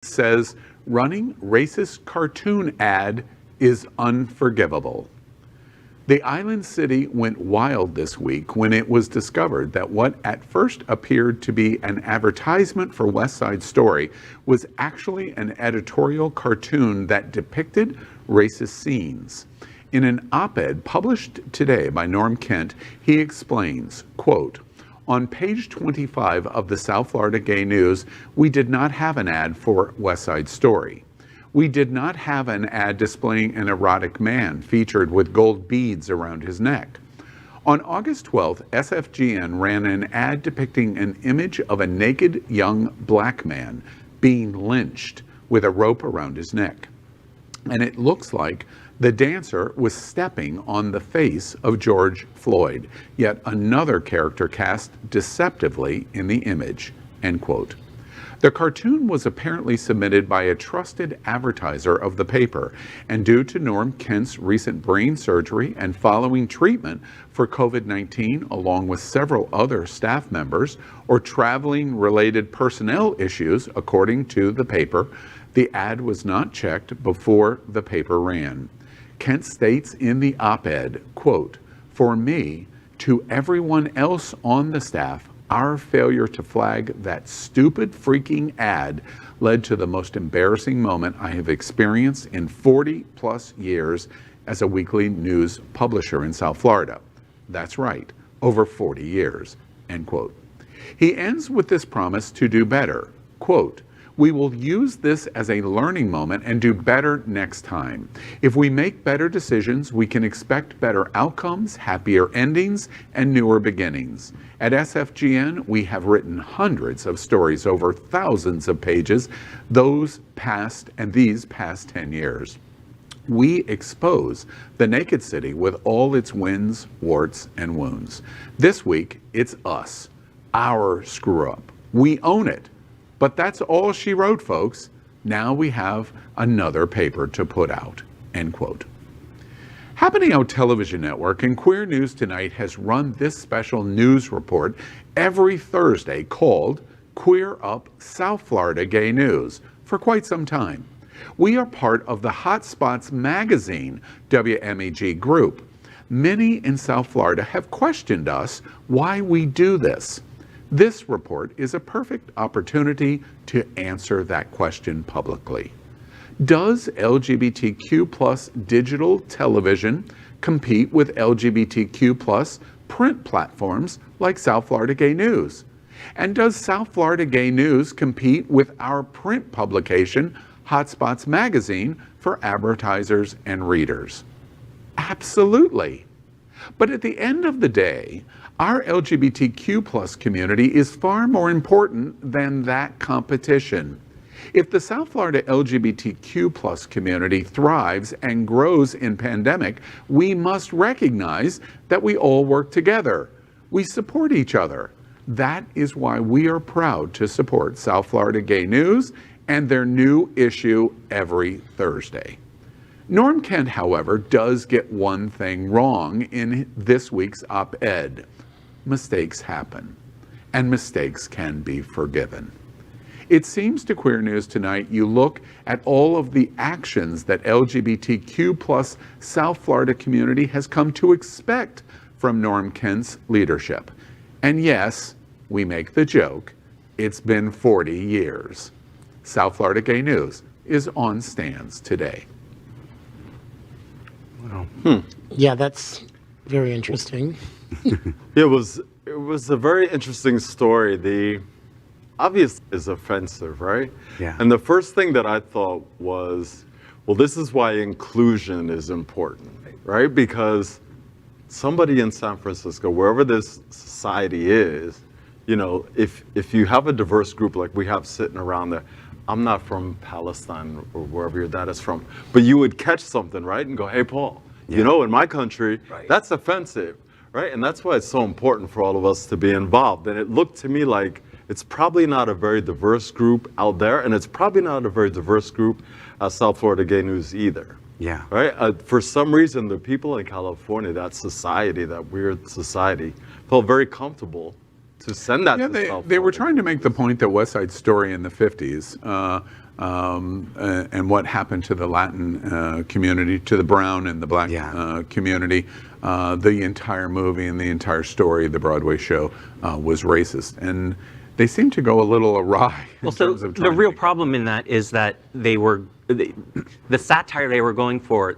says running racist cartoon ad is unforgivable. The island city went wild this week when it was discovered that what at first appeared to be an advertisement for West Side Story was actually an editorial cartoon that depicted racist scenes. In an op-ed published today by Norm Kent, he explains, quote, "On page 25 of the South Florida Gay News, we did not have an ad for West Side Story. We did not have an ad displaying an erotic man featured with gold beads around his neck. On August 12th, SFGN ran an ad depicting an image of a naked young black man being lynched with a rope around his neck. And it looks like the dancer was stepping on the face of George Floyd, yet another character cast deceptively in the image," end quote. The cartoon was apparently submitted by a trusted advertiser of the paper, and due to Norm Kent's recent brain surgery and following treatment for COVID-19, along with several other staff members, or traveling related personnel issues, according to the paper, the ad was not checked before the paper ran. Kent states in the op-ed, quote, "For me, to everyone else on the staff, our failure to flag that stupid freaking ad led to the most embarrassing moment I have experienced in 40 plus years as a weekly news publisher in South Florida." That's right, over 40 years, end quote. He ends with this promise to do better, quote, "We will use this as a learning moment and do better next time. If we make better decisions, we can expect better outcomes, happier endings, and newer beginnings. At SFGN, we have written hundreds of stories over thousands of pages, these past 10 years. We expose the naked city with all its wins, warts, and wounds. This week, it's us, our screw up. We own it. But that's all she wrote, folks. Now we have another paper to put out," end quote. Happening Out Television Network and Queer News Tonight has run this special news report every Thursday called Queer Up South Florida Gay News for quite some time. We are part of the Hotspots Magazine W.M.E.G group. Many in South Florida have questioned us why we do this. This report is a perfect opportunity to answer that question publicly. Does LGBTQ plus digital television compete with LGBTQ plus print platforms like South Florida Gay News? And does South Florida Gay News compete with our print publication, Hotspots Magazine, for advertisers and readers? Absolutely. But at the end of the day, our LGBTQ plus community is far more important than that competition. If the South Florida LGBTQ plus community thrives and grows in pandemic, we must recognize that we all work together. We support each other. That is why we are proud to support South Florida Gay News and their new issue every Thursday. Norm Kent, however, does get one thing wrong in this week's op-ed. Mistakes happen, and mistakes can be forgiven. It seems to Queer News Tonight you look at all of the actions that LGBTQ plus South Florida community has come to expect from Norm Kent's leadership. And yes, we make the joke, it's been 40 years. South Florida Gay News is on stands today. Wow. Yeah, that's very interesting. It was a very interesting story. The obvious is offensive, right? Yeah. And the first thing that I thought was, well, this is why inclusion is important, right? Because somebody in San Francisco, wherever this society is, you know, if you have a diverse group like we have sitting around there, I'm not from Palestine or wherever your dad is from, but you would catch something, right? And go, hey, Paul, you know, in my country, that's offensive. Right, and that's why it's so important for all of us to be involved. And it looked to me like it's probably not a very diverse group out there, and it's probably not a very diverse group at South Florida Gay News either. Yeah. Right. For some reason, the people in California, that society, that weird society, felt very comfortable to send that to South Florida. They were trying to make the point that West Side Story in the 50s and what happened to the Latin community, to the brown and the black community. The entire movie and the entire story, the Broadway show, was racist. And they seem to go a little awry in terms of the real problem in that is that the satire they were going for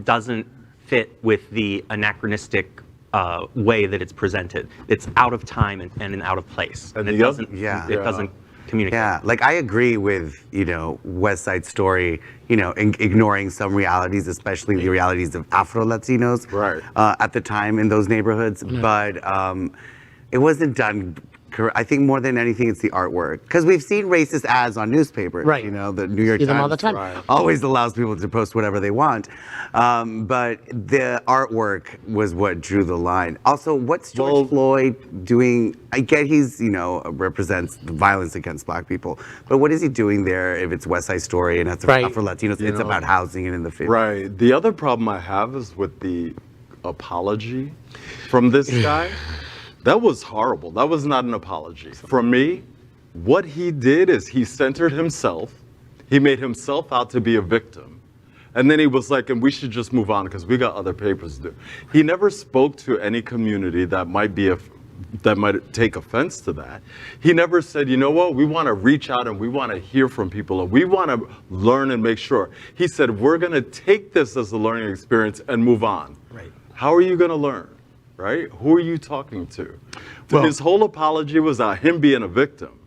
doesn't fit with the anachronistic way that it's presented. It's out of time and out of place, and it doesn't communicate. Yeah, like I agree with, West Side Story, ignoring some realities, especially the realities of Afro-Latinos at the time in those neighborhoods. But it wasn't done correct. I think more than anything, it's the artwork. Because we've seen racist ads on newspapers. Right. The New York See Times them all the time. always allows people to post whatever they want. But the artwork was what drew the line. Also, what's George Floyd doing? I get he's, represents the violence against black people. But what is he doing there if it's West Side Story and it's for Latinos? It's about housing and in the 50s. Right. The other problem I have is with the apology from this guy. That was horrible. That was not an apology. For me, what he did is he centered himself. He made himself out to be a victim. And then he was like, and we should just move on because we got other papers to do. He never spoke to any community that might take offense to that. He never said, you know what, we want to reach out and we want to hear from people and we want to learn and make sure. He said, we're going to take this as a learning experience and move on. Right. How are you going to learn? Right? Who are you talking to? Well, his whole apology was him being a victim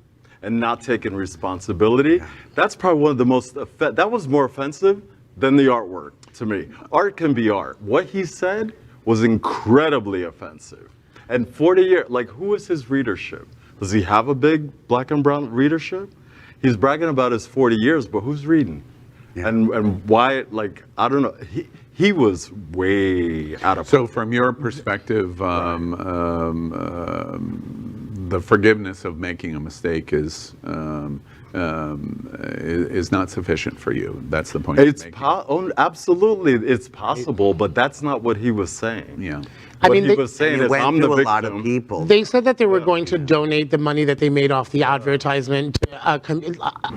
and not taking responsibility. That's probably one of the most, that was more offensive than the artwork to me. Art can be art. What he said was incredibly offensive. And 40 years, like, who is his readership? Does he have a big black and brown readership? He's bragging about his 40 years, but who's reading? Yeah. And why, like, I don't know. He was way out of. So from your perspective, the forgiveness of making a mistake is not sufficient for you. That's the point. Absolutely, it's possible, but that's not what he was saying. Yeah. What he was saying is, I'm the victim. A lot of people. They said that they were going to donate the money that they made off the advertisement to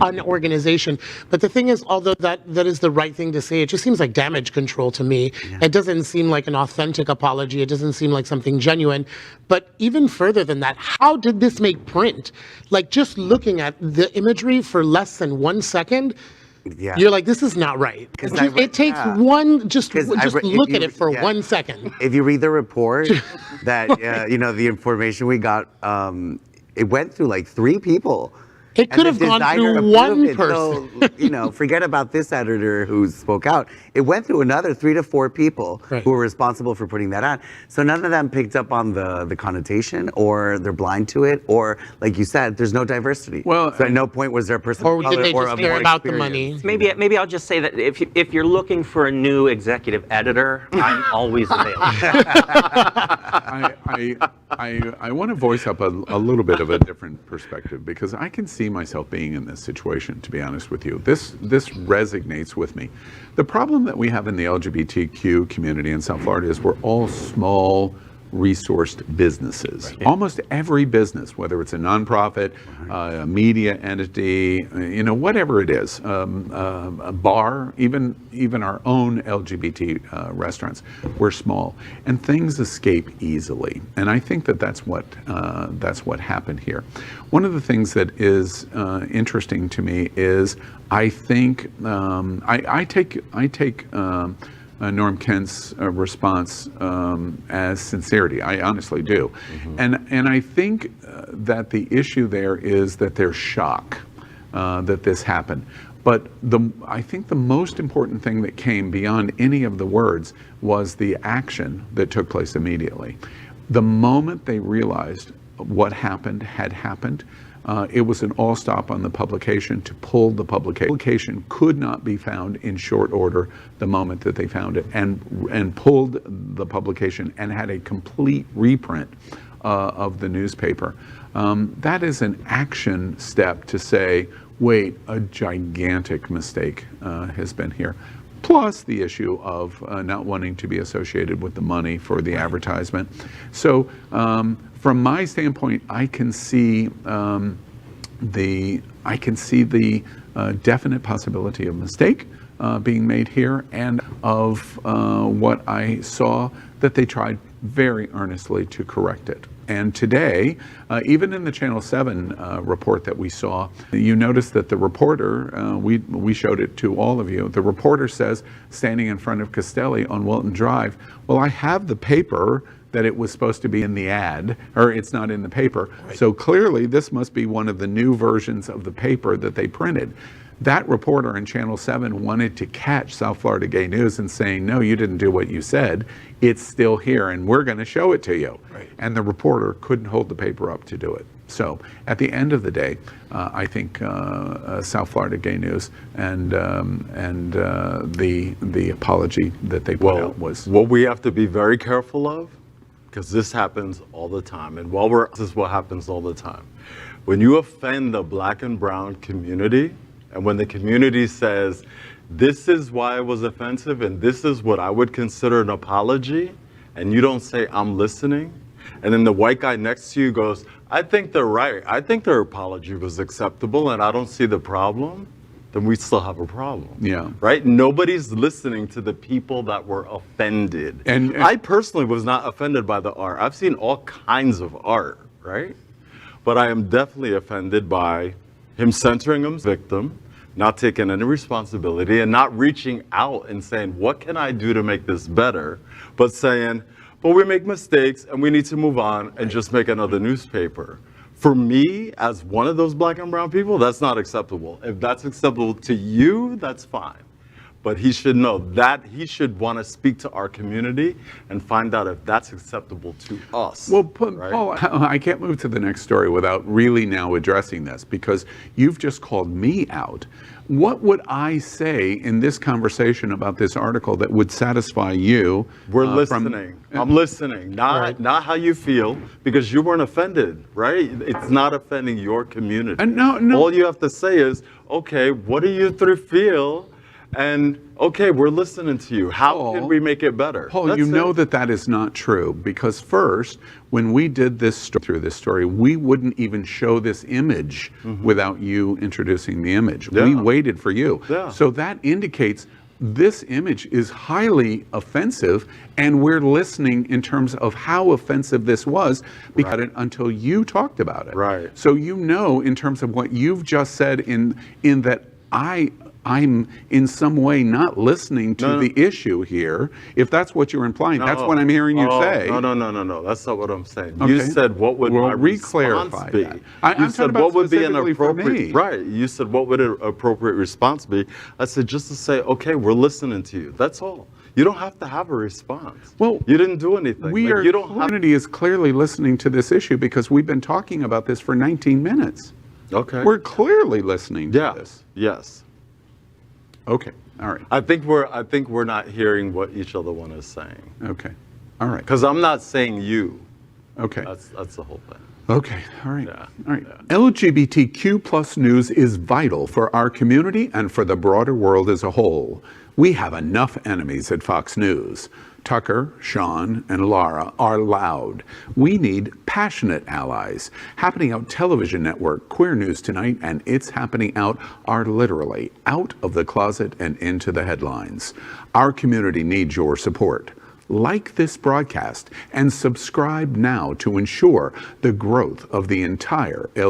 an organization. But the thing is, although that is the right thing to say, it just seems like damage control to me. Yeah. It doesn't seem like an authentic apology. It doesn't seem like something genuine. But even further than that, how did this make print? Like, just looking at the imagery for less than 1 second, you're like, this is not right. It takes one, just look at it for 1 second. If you read the report that, the information we got, it went through like 3 people. It could have gone through one person. So, forget about this editor who spoke out. It went through another 3 to 4 people who were responsible for putting that on. So none of them picked up on the connotation, or they're blind to it, or like you said, there's no diversity. Well, so at no point was there a person or did they just care about the money? Maybe I'll just say that if you're looking for a new executive editor, I'm always available. I want to voice up a little bit of a different perspective, because I can see myself being in this situation, to be honest with you. This resonates with me. The problem that we have in the LGBTQ community in South Florida is we're all small, resourced businesses. Right. Almost every business, whether it's a nonprofit, a media entity, whatever it is, a bar, even our own LGBT restaurants, we're small, and things escape easily. And I think that's what happened here. One of the things that is interesting to me is I think I take Norm Kent's response as sincerity. I honestly do. Mm-hmm. And I think that the issue there is that there's shock that this happened. But I think the most important thing that came beyond any of the words was the action that took place immediately. The moment they realized what happened had happened, it was an all stop on the publication to pull the publication. The publication could not be found in short order the moment that they found it, and pulled the publication and had a complete reprint of the newspaper. That is an action step to say, wait, a gigantic mistake has been here. Plus the issue of not wanting to be associated with the money for the advertisement. So from my standpoint, I can see I can see the definite possibility of mistake being made here, and of what I saw that they tried very earnestly to correct it. And today, even in the Channel 7 report that we saw, you notice that the reporter, we showed it to all of you, the reporter says, standing in front of Castelli on Wilton Drive, well, I have the paper that it was supposed to be in the ad, or it's not in the paper. Right. So clearly this must be one of the new versions of the paper that they printed. That reporter in Channel 7 wanted to catch South Florida Gay News and saying, no, you didn't do what you said. It's still here and we're going to show it to you. Right. And the reporter couldn't hold the paper up to do it. So at the end of the day, I think South Florida Gay News and the apology that they put out was... What we have to be very careful of, because this happens all the time, and this is what happens all the time. When you offend the Black and brown community, and when the community says, this is why it was offensive and this is what I would consider an apology, and you don't say, I'm listening, and then the white guy next to you goes, I think they're right. I think their apology was acceptable and I don't see the problem, then we still have a problem. Yeah. Right? Nobody's listening to the people that were offended. And I personally was not offended by the art. I've seen all kinds of art, right? But I am definitely offended by him centering him as a victim, not taking any responsibility, and not reaching out and saying, what can I do to make this better? But saying, but we make mistakes and we need to move on and just make another newspaper. For me, as one of those Black and brown people, that's not acceptable. If that's acceptable to you, that's fine. But he should know that he should want to speak to our community and find out if that's acceptable to us. Well, right? Paul, I can't move to the next story without really now addressing this, because you've just called me out. What would I say in this conversation about this article that would satisfy you? We're listening. I'm listening, not how you feel, because you weren't offended, right? It's not offending your community. No. All you have to say is, okay, what do you three feel? And okay, we're listening to you. How can we make it better? Paul, that's know that is not true, because first, when we did this through this story, we wouldn't even show this image without you introducing the image. Yeah. We waited for you. Yeah. So that indicates this image is highly offensive, and we're listening in terms of how offensive this was because until you talked about it. Right. So you know, in terms of what you've just said, in that I'm in some way not listening to the issue here. If that's what you're implying, that's what I'm hearing you say. No. That's not what I'm saying. Okay. You said, what would my response be? You said, what would be an appropriate, right. You said, what would an appropriate response be? I said, just to say, okay, we're listening to you. That's all. You don't have to have a response. Well, you didn't do anything. Community is clearly listening to this issue because we've been talking about this for 19 minutes. Okay. We're clearly listening to this. Yes. Okay. All right. I think we're not hearing what each other one is saying. Okay. All right. Because I'm not saying you. Okay. That's the whole thing. Okay. All right. Yeah. All right. Yeah. LGBTQ plus news is vital for our community and for the broader world as a whole. We have enough enemies at Fox News. Tucker, Sean, and Laura are loud. We need passionate allies. Happening Out Television Network, Queer News Tonight, and It's Happening Out are literally out of the closet and into the headlines. Our community needs your support. Like this broadcast and subscribe now to ensure the growth of the entire